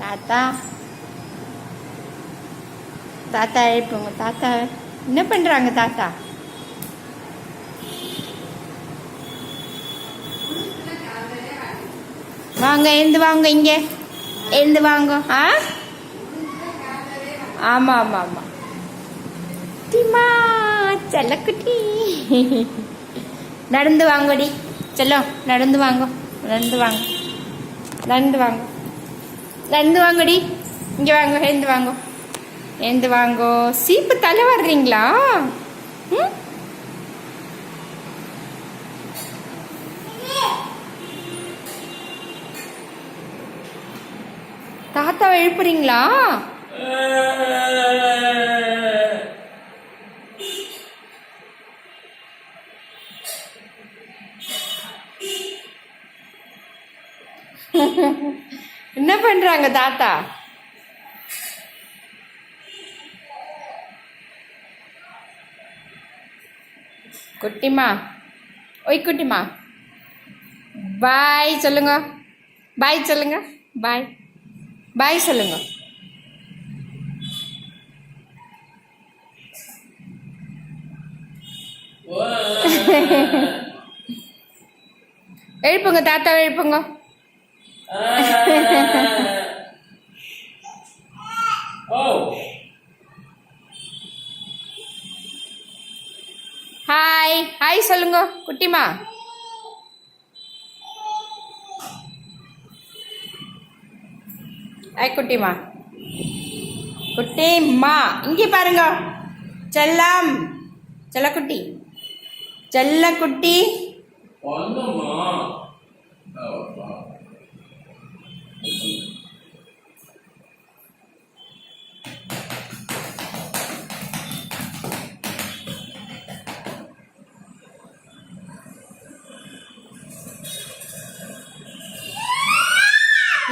தாத்தா தாத்தா எழுப்புங்க. தாத்தா என்ன பண்றாங்க? தாத்தா வாங்க, எழுந்து வாங்க, இங்க எழுந்து வாங்க. ஆமா ஆமா ஆமா. குட்டிமா செல்லக்குட்டி, நடந்து வாங்கடி செல்லம், நடந்து வாங்க, நடந்து வாங்க, நடந்து வாங்க, நடந்து வாங்கடி. இங்க வாங்க, எழுந்து வாங்க, எழுந்து வாங்கோ. சீப்பு தலை வர்றீங்களா? தாத்தாவை எழுப்புறீங்களா? என்ன பண்றாங்க தாத்தா? குட்டிமா, ஒய் குட்டிமா, பாய் சொல்லுங்க, பாய் சொல்லுங்க, பாய் பாய் சொல்லுங்க. எழுப்புங்க தாத்தாவை, எழுப்புங்க. ஹாய் ஹாய் சொல்லுங்க குட்டிமா. ஹாய் குட்டிமா, குட்டிமா இங்கே பாருங்க. செல்லம், செல்லக்குட்டி, செல்லக்குட்டி.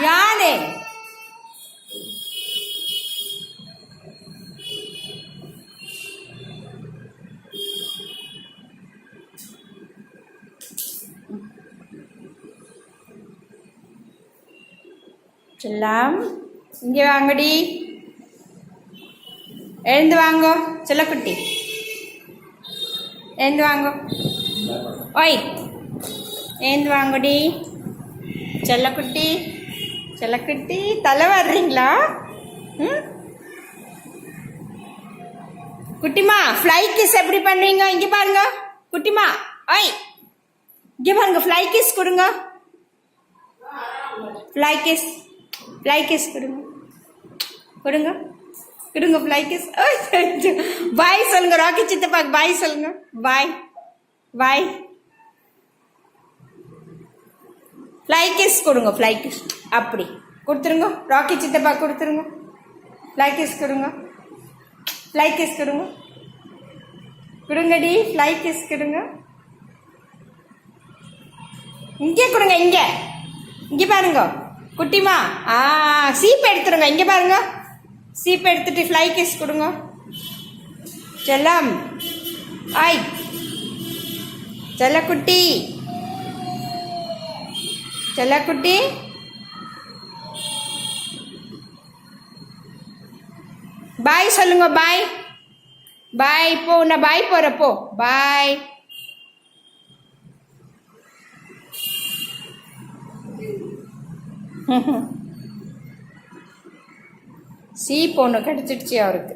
யானே செல்லம், இங்கே வாங்கடி, எழுந்து வாங்கோ. செல்லக்குட்டி எழுந்து வாங்கோ. ஓய் எழுந்து வாங்கடி. செல்லக்குட்டி, செல்லக்குட்டி தலை வர்றீங்களா? குட்டிமா ஃப்ளை கிஸ் எப்படி பண்ணுவீங்க? இங்க பாருங்க குட்டிமா. ஓய் இங்க பாருங்க, ஃப்ளை கிஸ் கொடுங்க. ஃப்ளை கிஸ், ஃப்ளை கிஸ் கொடுங்க, கொடுங்க, கொடுங்க ஃப்ளை கிஸ். பாய் சொல்லுங்க, ராக்கி சித்தப்பாக்கு பாய் சொல்லுங்க. பாய் பாய். ஃப்ளை கிஸ் கொடுங்க, ஃப்ளை கிஸ் அப்படி கொடுத்துருங்க. ராக்கி சித்தப்பா கொடுத்துருங்க. ஃப்ளை கிஸ் கொடுங்க, ஃப்ளை கிஸ் கொடுங்க, கொடுங்கடி, ஃப்ளை கிஸ் கொடுங்க. இங்கே கொடுங்க, இங்க இங்க பாருங்க குட்டிமா. சீப் எடுத்துருங்க, இங்க பாருங்க, சீப் எடுத்துட்டு ஃப்ளை கிஸ் கொடுங்க. செல்லம், ஆய் செல்லக்குட்டி, செல்லக்குட்டி. பாய் சொல்லுங்க, பாய் பாய். போ, நான் பாய் போறப்போ பாய். சீப் ஒன்று கிடச்சிடுச்சு அவருக்கு.